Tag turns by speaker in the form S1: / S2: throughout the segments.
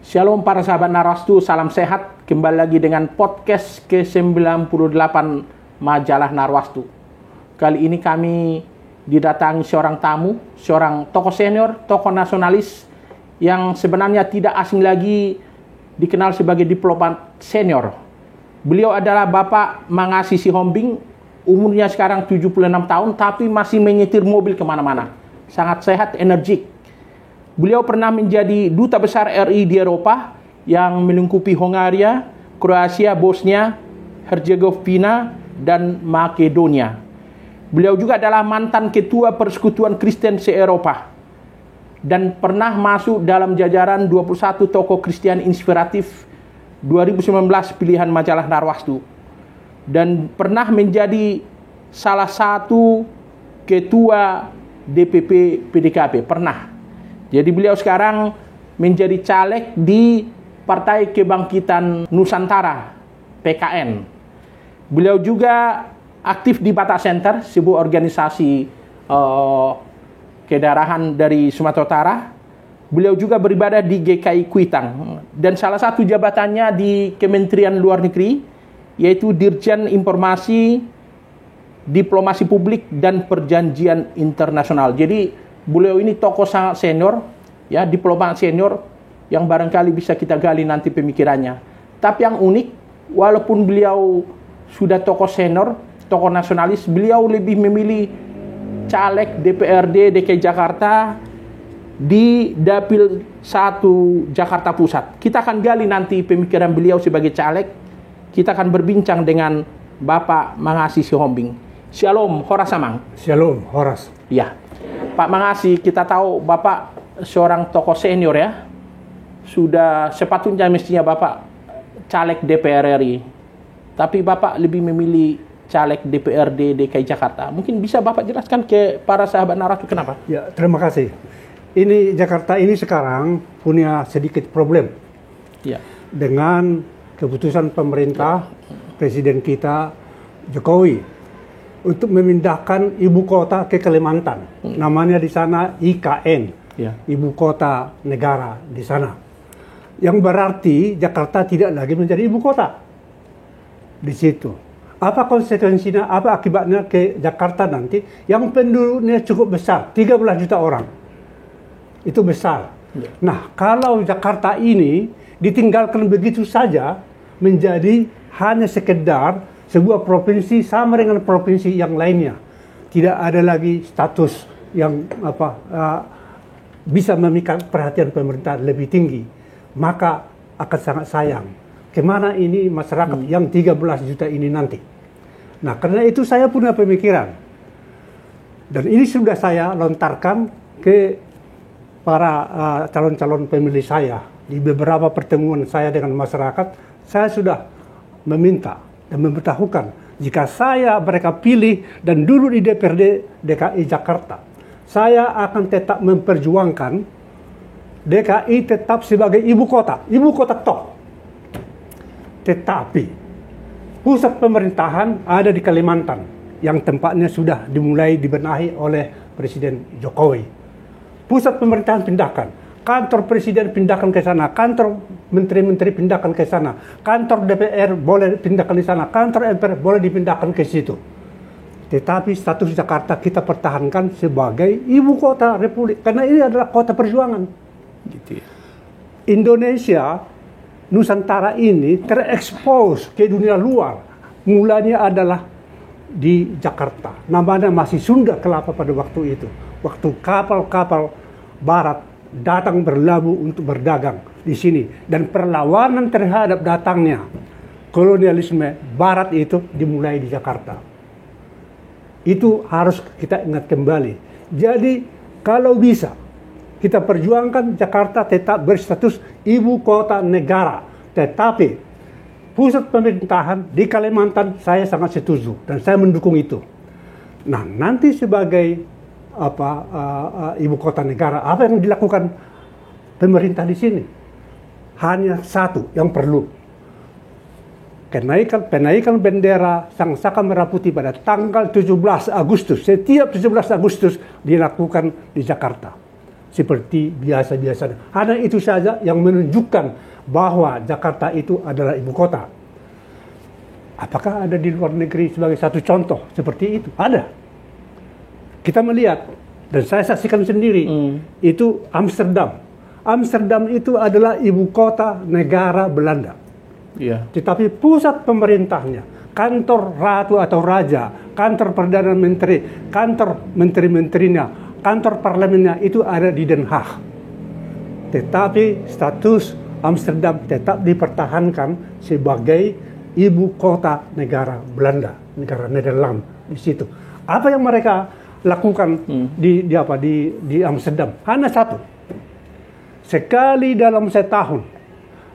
S1: Shalom para sahabat Narwastu, salam sehat. Kembali lagi dengan podcast ke-98 Majalah Narwastu. Kali ini kami didatangi seorang tamu, seorang tokoh senior, tokoh nasionalis yang sebenarnya tidak asing lagi dikenal sebagai diplomat senior. Beliau adalah Bapak Mangasi Sihombing, umurnya sekarang 76 tahun tapi masih menyetir mobil kemana-mana. Sangat sehat, energik. Beliau pernah menjadi duta besar RI di Eropa yang melingkupi Hongaria, Kroasia, Bosnia, Herzegovina, dan Makedonia. Beliau juga adalah mantan ketua Persekutuan Kristen se-Eropa dan pernah masuk dalam jajaran 21 tokoh Kristen inspiratif 2019 pilihan majalah Narwastu dan pernah menjadi salah satu ketua DPP PDKP, pernah. Jadi beliau sekarang menjadi caleg di Partai Kebangkitan Nusantara, PKN. Beliau juga aktif di Batak Center, sebuah organisasi kedaerahan dari Sumatera Utara. Beliau juga beribadah di GKI Kuitang. Dan salah satu jabatannya di Kementerian Luar Negeri, yaitu Dirjen Informasi, Diplomasi Publik, dan Perjanjian Internasional. Jadi beliau ini tokoh sangat senior, ya, diplomat senior yang barangkali bisa kita gali nanti pemikirannya. Tapi yang unik, walaupun beliau sudah tokoh senior, tokoh nasionalis, beliau lebih memilih caleg DPRD DKI Jakarta di Dapil 1 Jakarta Pusat. Kita akan gali nanti pemikiran beliau sebagai caleg. Kita akan berbincang dengan Bapak Mangasi Sihombing. Shalom, Horas Amang.
S2: Shalom, Horas.
S1: Ya. Pak Mangasi, kita tahu Bapak seorang tokoh senior ya. Sudah sepatutnya mestinya Bapak caleg DPR RI. Tapi Bapak lebih memilih caleg DPRD DKI Jakarta. Mungkin bisa Bapak jelaskan ke para sahabat Narwastu kenapa?
S2: Ya, terima kasih. Ini Jakarta ini sekarang punya sedikit problem.
S1: Ya.
S2: Dengan keputusan pemerintah Presiden kita Jokowi untuk memindahkan ibu kota ke Kalimantan. Namanya di sana IKN, ibu kota negara di sana. Yang berarti Jakarta tidak lagi menjadi ibu kota. Di situ. Apa konsekuensinya, apa akibatnya ke Jakarta nanti? Yang penduduknya cukup besar, 13 juta orang. Itu besar. Nah, kalau Jakarta ini ditinggalkan begitu saja menjadi hanya sekedar sebuah provinsi sama dengan provinsi yang lainnya, tidak ada lagi status yang bisa memikat perhatian pemerintah lebih tinggi, maka akan sangat sayang kemana ini masyarakat yang 13 juta ini nanti. Nah, karena itu saya punya pemikiran dan ini sudah saya lontarkan ke para calon-calon pemilih saya di beberapa pertemuan saya dengan masyarakat. Saya sudah meminta dan memberitahukan jika mereka pilih dan duduk di DPRD DKI Jakarta, saya akan tetap memperjuangkan DKI tetap sebagai ibu kota top. Tetapi pusat pemerintahan ada di Kalimantan yang tempatnya sudah dimulai dibenahi oleh Presiden Jokowi. Pusat pemerintahan pindahkan. Kantor presiden pindahkan ke sana, kantor menteri-menteri pindahkan ke sana, kantor DPR boleh pindahkan di sana, kantor MPR boleh dipindahkan ke situ. Tetapi status Jakarta kita pertahankan sebagai ibu kota Republik, karena ini adalah kota perjuangan. Gitu ya. Indonesia, Nusantara ini terekspos ke dunia luar. Mulanya adalah di Jakarta. Namanya masih Sunda Kelapa pada waktu itu. Waktu kapal-kapal barat datang berlabuh untuk berdagang di sini, dan perlawanan terhadap datangnya kolonialisme barat itu dimulai di Jakarta. Itu harus kita ingat kembali. Jadi kalau bisa kita perjuangkan Jakarta tetap berstatus ibu kota negara, tetapi pusat pemerintahan di Kalimantan saya sangat setuju dan saya mendukung itu. Nah, nanti sebagai ibu kota negara, apa yang dilakukan pemerintah di sini? Hanya satu yang perlu, penaikan bendera Sang Saka Merah Putih pada tanggal 17 Agustus. Setiap 17 Agustus dilakukan di Jakarta. seperti biasa-biasa. Hanya itu saja yang menunjukkan bahwa Jakarta itu adalah ibu kota. Apakah ada di luar negeri sebagai satu contoh seperti itu? Ada. Kita melihat, dan saya saksikan sendiri, itu Amsterdam. Amsterdam itu adalah ibu kota negara Belanda. Tetapi pusat pemerintahnya, kantor ratu atau raja, kantor perdana menteri, kantor menteri-menterinya, kantor parlemennya itu ada di Den Haag. Tetapi status Amsterdam tetap dipertahankan sebagai ibu kota negara Belanda, negara Nederland di situ. Apa yang mereka lakukan di Amsterdam? Hanya satu. Sekali dalam setahun,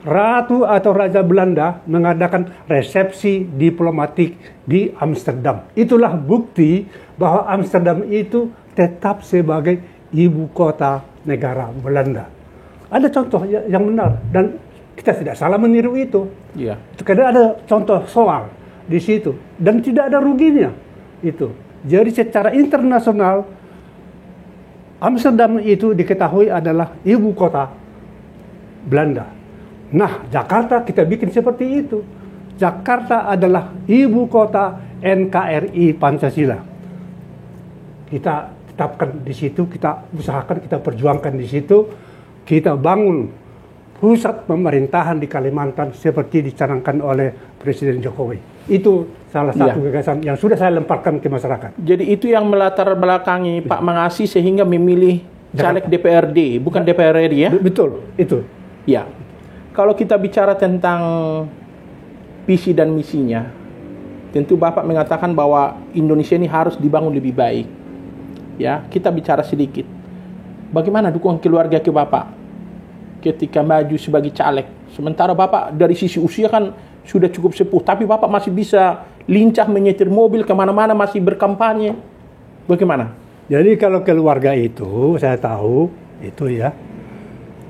S2: ratu atau raja Belanda mengadakan resepsi diplomatik di Amsterdam. Itulah bukti bahwa Amsterdam itu tetap sebagai ibu kota negara Belanda. Ada contoh yang benar dan kita tidak salah meniru itu. Karena ada contoh soal di situ dan tidak ada ruginya itu. Jadi secara internasional Amsterdam itu diketahui adalah ibu kota Belanda. Nah, Jakarta kita bikin seperti itu. Jakarta adalah ibu kota NKRI Pancasila. Kita tetapkan di situ, kita usahakan, kita perjuangkan di situ. Kita bangun pusat pemerintahan di Kalimantan seperti dicanangkan oleh Presiden Jokowi. Itu salah satu gagasan yang sudah saya lemparkan ke masyarakat.
S1: Jadi itu yang melatar belakangi Pak Mangasi sehingga memilih caleg DPRD, bukan DPR RI ya?
S2: Betul, itu.
S1: Ya. Kalau kita bicara tentang visi dan misinya, tentu Bapak mengatakan bahwa Indonesia ini harus dibangun lebih baik. Ya, kita bicara sedikit. Bagaimana dukungan keluarga ke Bapak ketika maju sebagai caleg? Sementara Bapak dari sisi usia kan sudah cukup sepuh, tapi Bapak masih bisa lincah menyetir mobil kemana-mana, masih berkampanye. Bagaimana?
S2: Jadi kalau keluarga itu, saya tahu, itu ya,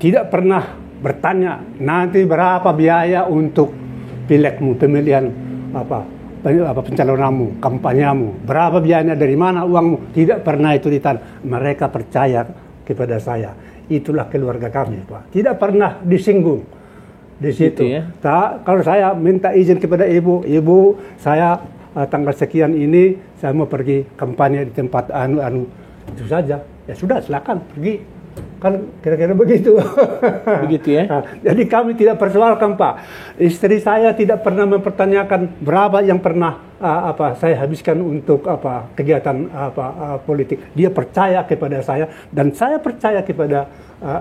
S2: tidak pernah bertanya nanti berapa biaya untuk pilekmu, pemilihan pencalonanmu, kampanyamu, berapa biayanya, dari mana uangmu. Tidak pernah itu ditanya. Mereka percaya kepada saya. Itulah keluarga kami, Pak. Tidak pernah disinggung di situ.
S1: Gitu ya?
S2: Kalau saya minta izin kepada ibu, saya tanggal sekian ini saya mau pergi kampanye di tempat itu saja. Ya sudah, silakan pergi. Kan kira-kira begitu.
S1: Begitu ya?
S2: Nah, jadi kami tidak persoalkan, Pak. Istri saya tidak pernah mempertanyakan berapa yang pernah saya habiskan untuk kegiatan politik. Dia percaya kepada saya dan saya percaya kepada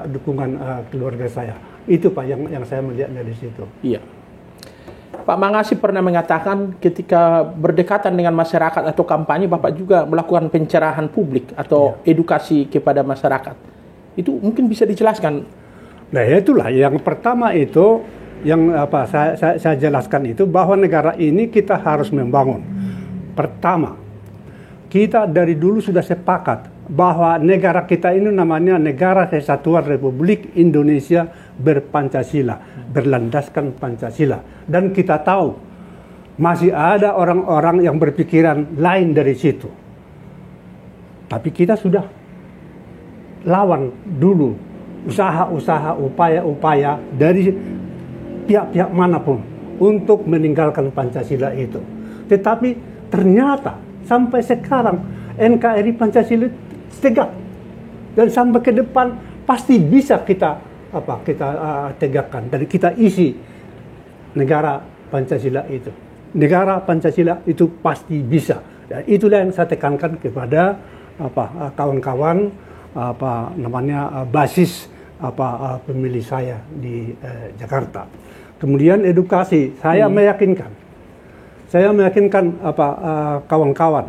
S2: dukungan keluarga saya. Itu Pak yang saya melihatnya di situ.
S1: Iya. Pak Mangasi pernah mengatakan ketika berdekatan dengan masyarakat atau kampanye, Bapak juga melakukan pencerahan publik atau edukasi kepada masyarakat. Itu mungkin bisa dijelaskan.
S2: Nah, itulah yang pertama itu yang saya jelaskan itu bahwa negara ini kita harus membangun. Pertama, kita dari dulu sudah sepakat bahwa negara kita ini namanya Negara Kesatuan Republik Indonesia berPancasila, berlandaskan Pancasila. Dan kita tahu masih ada orang-orang yang berpikiran lain dari situ. Tapi kita sudah lawan dulu usaha-usaha, upaya-upaya dari pihak-pihak manapun untuk meninggalkan Pancasila itu. Tetapi ternyata sampai sekarang NKRI Pancasila tegak dan sampai ke depan pasti bisa kita tegakkan dan kita isi negara Pancasila itu. Negara Pancasila itu pasti bisa. Dan itulah yang saya tekankan kepada kawan-kawan basis pemilih saya di Jakarta. Kemudian edukasi, saya meyakinkan kawan-kawan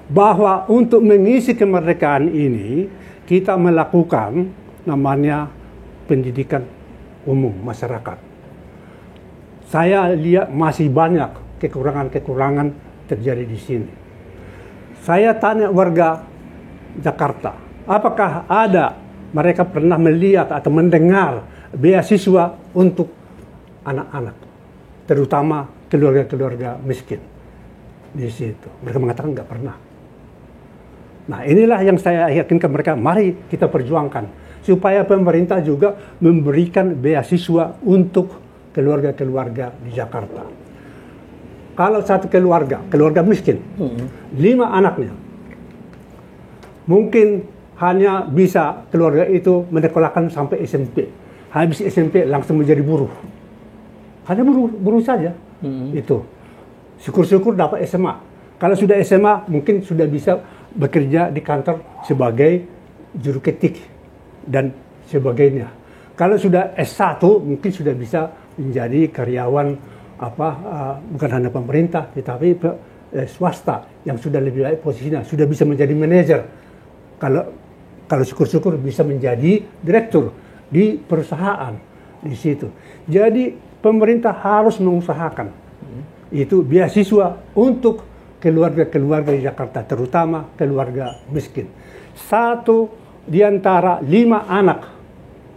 S2: bahwa untuk mengisi kemerdekaan ini kita melakukan namanya pendidikan umum masyarakat. Saya lihat masih banyak kekurangan-kekurangan terjadi di sini. Saya tanya warga Jakarta, apakah ada mereka pernah melihat atau mendengar beasiswa untuk anak-anak, terutama keluarga-keluarga miskin di situ? Mereka mengatakan nggak pernah. Nah, inilah yang saya yakinkan mereka, mari kita perjuangkan supaya pemerintah juga memberikan beasiswa untuk keluarga-keluarga di Jakarta. Kalau satu keluarga miskin, 5 anaknya, mungkin hanya bisa keluarga itu menyekolahkan sampai SMP. Habis SMP langsung menjadi buruh. Hanya buruh saja. Itu. Syukur-syukur dapat SMA. Kalau sudah SMA, mungkin sudah bisa bekerja di kantor sebagai juru ketik dan sebagainya. Kalau sudah S1, mungkin sudah bisa menjadi karyawan bukan hanya pemerintah, tetapi swasta yang sudah lebih baik posisinya, sudah bisa menjadi manajer. Kalau syukur-syukur bisa menjadi direktur di perusahaan di situ. Jadi pemerintah harus mengusahakan itu beasiswa untuk keluarga-keluarga di Jakarta, terutama keluarga miskin. 1 di antara 5 anak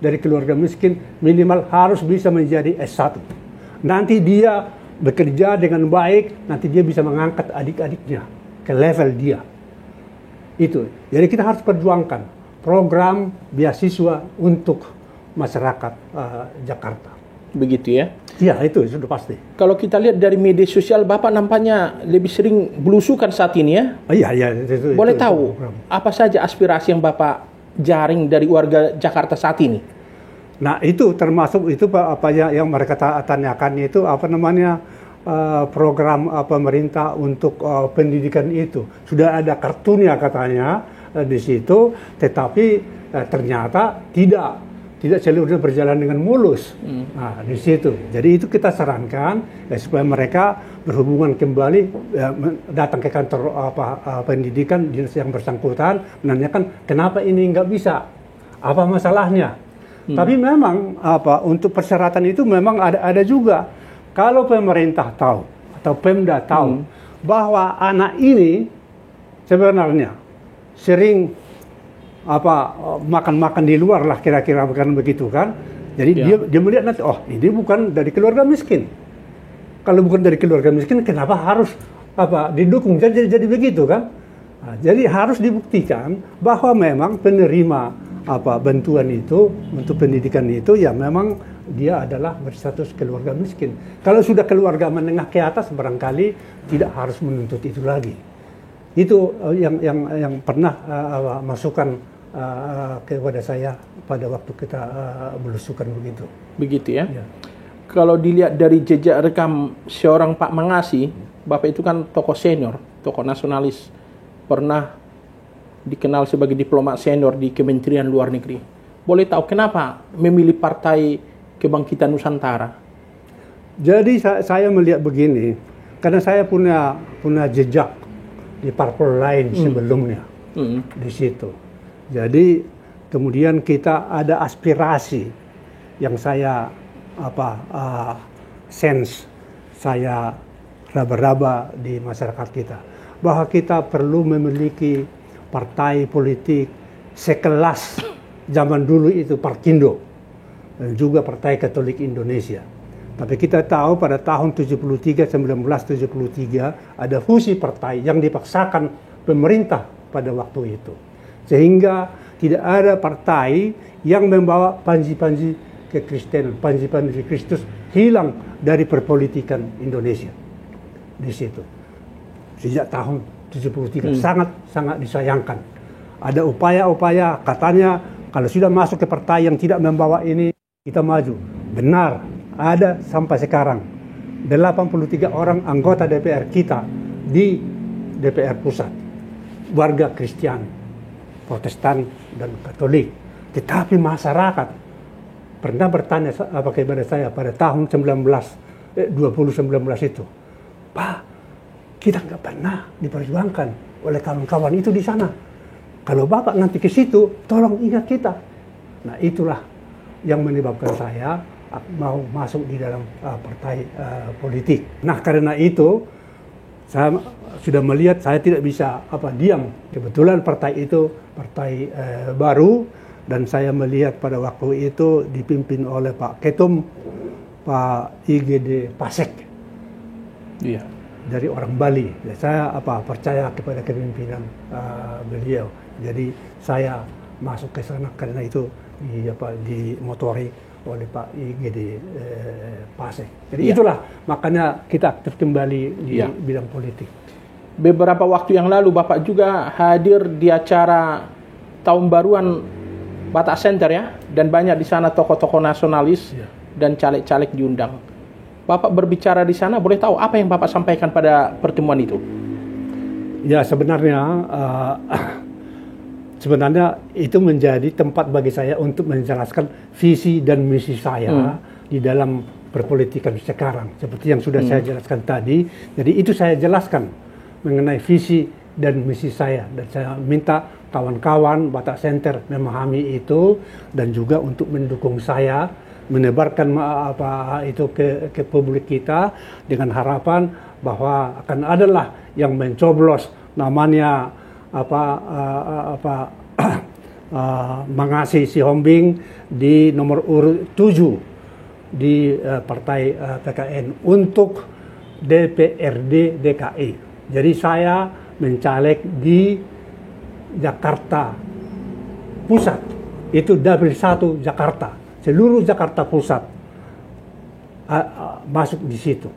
S2: dari keluarga miskin minimal harus bisa menjadi S1. Nanti dia bekerja dengan baik, nanti dia bisa mengangkat adik-adiknya ke level dia. Itu. Jadi kita harus perjuangkan program beasiswa untuk masyarakat Jakarta.
S1: Begitu ya?
S2: Iya, itu sudah pasti.
S1: Kalau kita lihat dari media sosial, Bapak nampaknya lebih sering belusukan saat ini ya?
S2: Iya.
S1: Boleh tahu apa saja aspirasi yang Bapak jaring dari warga Jakarta saat ini?
S2: Nah, itu termasuk itu apa yang mereka tanyakan itu program pemerintah untuk pendidikan itu. Sudah ada kartunya katanya di situ, tetapi ternyata tidak seluruhnya berjalan dengan mulus. Nah, di situ. Jadi itu kita sarankan supaya mereka berhubungan kembali, datang ke kantor pendidikan dinas yang bersangkutan, menanyakan kenapa ini nggak bisa, apa masalahnya. Tapi memang untuk persyaratan itu memang ada juga. Kalau pemerintah tahu atau Pemda tahu bahwa anak ini sebenarnya sering makan-makan di luar lah, kira-kira bukan begitu kan. Jadi dia melihat nanti, oh ini bukan dari keluarga miskin. Kalau bukan dari keluarga miskin, kenapa harus didukung? Jadi begitu kan. Nah, jadi harus dibuktikan bahwa memang penerima bantuan itu untuk pendidikan itu ya memang dia adalah berstatus keluarga miskin. Kalau sudah keluarga menengah ke atas barangkali tidak harus menuntut itu lagi. Itu yang pernah masukan kepada saya pada waktu kita belusukan begitu.
S1: Begitu ya? Kalau dilihat dari jejak rekam seorang Pak Mangasi, Bapak itu kan tokoh senior, tokoh nasionalis, pernah dikenal sebagai diplomat senior di Kementerian Luar Negeri. Boleh tahu kenapa memilih Partai Kebangkitan Nusantara?
S2: Jadi saya melihat begini, karena saya punya jejak di parpol lain sebelumnya di situ. Jadi kemudian kita ada aspirasi yang saya sense, saya raba-raba di masyarakat kita, bahwa kita perlu memiliki partai politik sekelas zaman dulu itu Parkindo dan juga Partai Katolik Indonesia. Tapi kita tahu pada tahun 1973 ada fusi partai yang dipaksakan pemerintah pada waktu itu. Sehingga tidak ada partai yang membawa panji-panji kekristenan, panji-panji Kristus hilang dari perpolitikan Indonesia. Di situ. Sejak tahun 73 sangat disayangkan. Ada upaya-upaya katanya kalau sudah masuk ke partai yang tidak membawa ini kita maju. Benar, ada sampai sekarang 83 orang anggota DPR kita di DPR pusat, warga Kristen, Protestan dan Katolik. Tetapi masyarakat pernah bertanya kepada saya pada tahun 2019 itu, Pak, kita nggak pernah diperjuangkan oleh kawan-kawan itu di sana. Kalau Bapak nanti ke situ, tolong ingat kita. Nah, itulah yang menyebabkan saya mau masuk di dalam partai politik. Nah, karena itu saya sudah melihat saya tidak bisa diam. Kebetulan partai itu partai baru dan saya melihat pada waktu itu dipimpin oleh Pak Ketum, Pak IGD Pasek.
S1: Iya.
S2: dari orang Bali. Saya percaya kepada kepemimpinan beliau. Jadi saya masuk ke sana karena itu dimotori oleh Pak IGD Pasek. Jadi itulah makanya kita aktif kembali di bidang politik.
S1: Beberapa waktu yang lalu Bapak juga hadir di acara Tahun Baruan Batak Center ya, dan banyak di sana tokoh-tokoh nasionalis dan caleg-caleg diundang. Bapak berbicara di sana, boleh tahu apa yang Bapak sampaikan pada pertemuan itu?
S2: Ya sebenarnya itu menjadi tempat bagi saya untuk menjelaskan visi dan misi saya di dalam perpolitikan sekarang. Seperti yang sudah saya jelaskan tadi, jadi itu saya jelaskan mengenai visi dan misi saya. Dan saya minta kawan-kawan Batak Center memahami itu dan juga untuk mendukung saya menebarkan itu ke publik kita dengan harapan bahwa akan adalah yang mencoblos namanya Mangasi Sihombing di nomor urut 7 di partai PKN untuk DPRD DKI. Jadi saya mencaleg di Jakarta Pusat, itu Dapil 1 Jakarta. Seluruh Jakarta Pusat masuk di situ.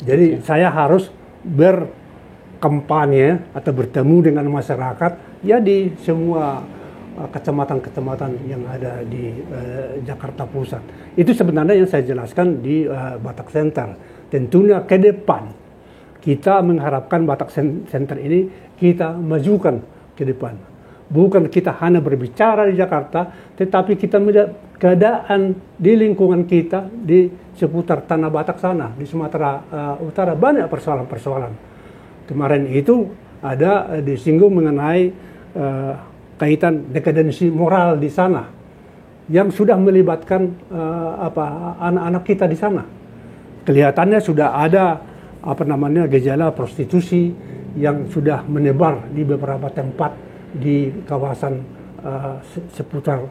S2: Jadi saya harus berkampanye atau bertemu dengan masyarakat ya di semua kecamatan-kecamatan yang ada di Jakarta Pusat. Itu sebenarnya yang saya jelaskan di Batak Center. Tentunya ke depan kita mengharapkan Batak Center ini kita majukan ke depan. Bukan kita hanya berbicara di Jakarta, tetapi kita melihat keadaan di lingkungan kita di seputar Tanah Batak sana, di Sumatera Utara banyak persoalan-persoalan. Kemarin itu ada disinggung mengenai kaitan dekadensi moral di sana yang sudah melibatkan anak-anak kita di sana. Kelihatannya sudah ada gejala prostitusi yang sudah menebar di beberapa tempat di kawasan seputar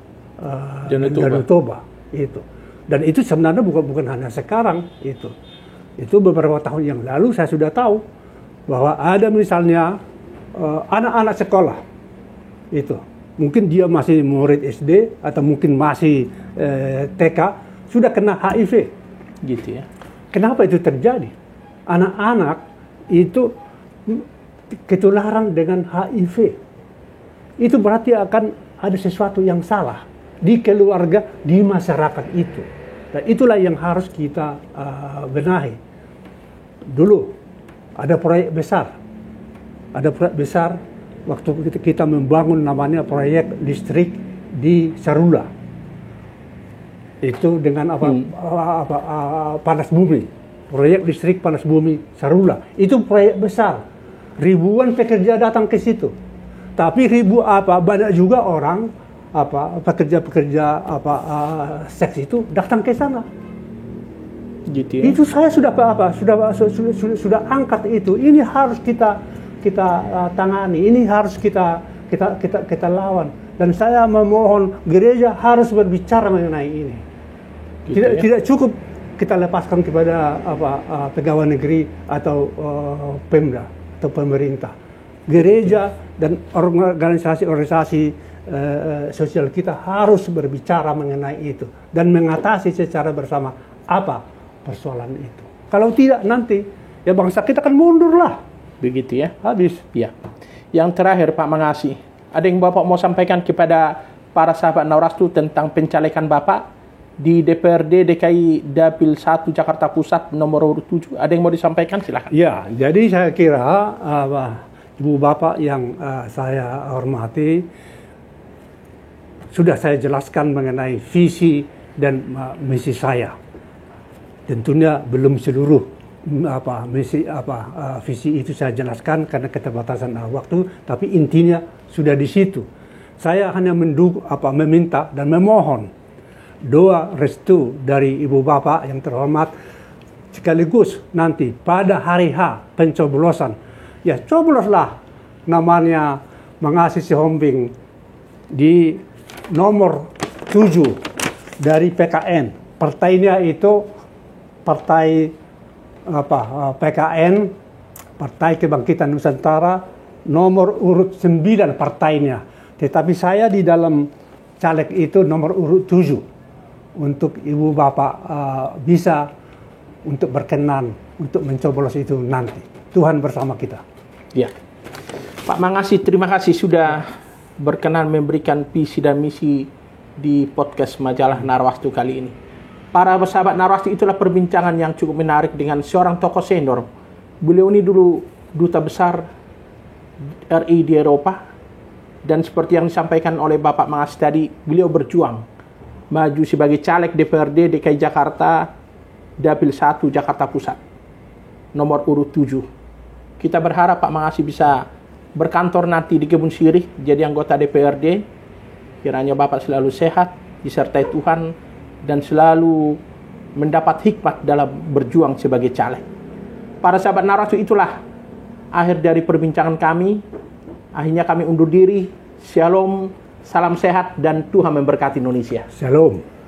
S2: Danau Toba itu. Dan itu sebenarnya bukan hanya sekarang itu. Itu beberapa tahun yang lalu saya sudah tahu bahwa ada misalnya anak-anak sekolah itu. Mungkin dia masih murid SD atau mungkin masih TK sudah kena HIV.
S1: Gitu ya.
S2: Kenapa itu terjadi? Anak-anak itu ketularan dengan HIV. Itu berarti akan ada sesuatu yang salah di keluarga, di masyarakat itu. Dan itulah yang harus kita benahi. Dulu ada proyek besar. Ada proyek besar waktu kita membangun namanya proyek listrik di Sarula. Itu dengan panas bumi. Proyek listrik panas bumi Sarula. Itu proyek besar. Ribuan pekerja datang ke situ. Tapi banyak juga orang pekerja-pekerja seks itu datang ke sana.
S1: Gitu ya.
S2: Itu saya sudah angkat itu. Ini harus kita tangani. Ini harus kita lawan. Dan saya memohon gereja harus berbicara mengenai ini.
S1: Gitu
S2: tidak cukup kita lepaskan kepada pegawai negeri atau Pemda atau pemerintah. Gereja dan organisasi-organisasi sosial kita harus berbicara mengenai itu dan mengatasi secara bersama apa persoalan itu. Kalau tidak nanti ya bangsa kita akan mundur lah.
S1: Begitu ya.
S2: Habis.
S1: Ya. Yang terakhir Pak Mangasi, ada yang Bapak mau sampaikan kepada para sahabat Naurastu tentang pencalekan Bapak di DPRD DKI Dapil 1 Jakarta Pusat nomor 7? Ada yang mau disampaikan? Silakan.
S2: Ya, jadi saya kira Ibu Bapak yang saya hormati, sudah saya jelaskan mengenai visi dan misi saya. Tentunya belum seluruh visi itu saya jelaskan karena keterbatasan waktu, tapi intinya sudah di situ. Saya hanya meminta dan memohon doa restu dari Ibu Bapak yang terhormat, sekaligus nanti pada hari H pencoblosan, ya cobloslah namanya Mangasi Sihombing di nomor 7 dari PKN. Partainya itu Partai PKN, Partai Kebangkitan Nusantara, nomor urut 9 partainya. Tetapi saya di dalam caleg itu nomor urut 7 untuk ibu bapak bisa untuk berkenan untuk mencoblos itu nanti. Tuhan bersama kita.
S1: Ya, Pak Mangasi, terima kasih sudah berkenan memberikan visi dan misi di podcast majalah Narwastu kali ini. Para sahabat Narwastu, itulah perbincangan yang cukup menarik dengan seorang tokoh senior. Beliau ini dulu duta besar RI di Eropa, dan seperti yang disampaikan oleh Bapak Mangasi tadi, beliau berjuang maju sebagai caleg DPRD DKI Jakarta, Dapil 1 Jakarta Pusat, nomor urut 7. Kita berharap Pak Mangasi bisa berkantor nanti di Kebun Sirih, jadi anggota DPRD. Kiranya Bapak selalu sehat, disertai Tuhan, dan selalu mendapat hikmat dalam berjuang sebagai caleg. Para sahabat Narwastu, itulah akhir dari perbincangan kami. Akhirnya kami undur diri. Shalom, salam sehat, dan Tuhan memberkati Indonesia.
S2: Shalom.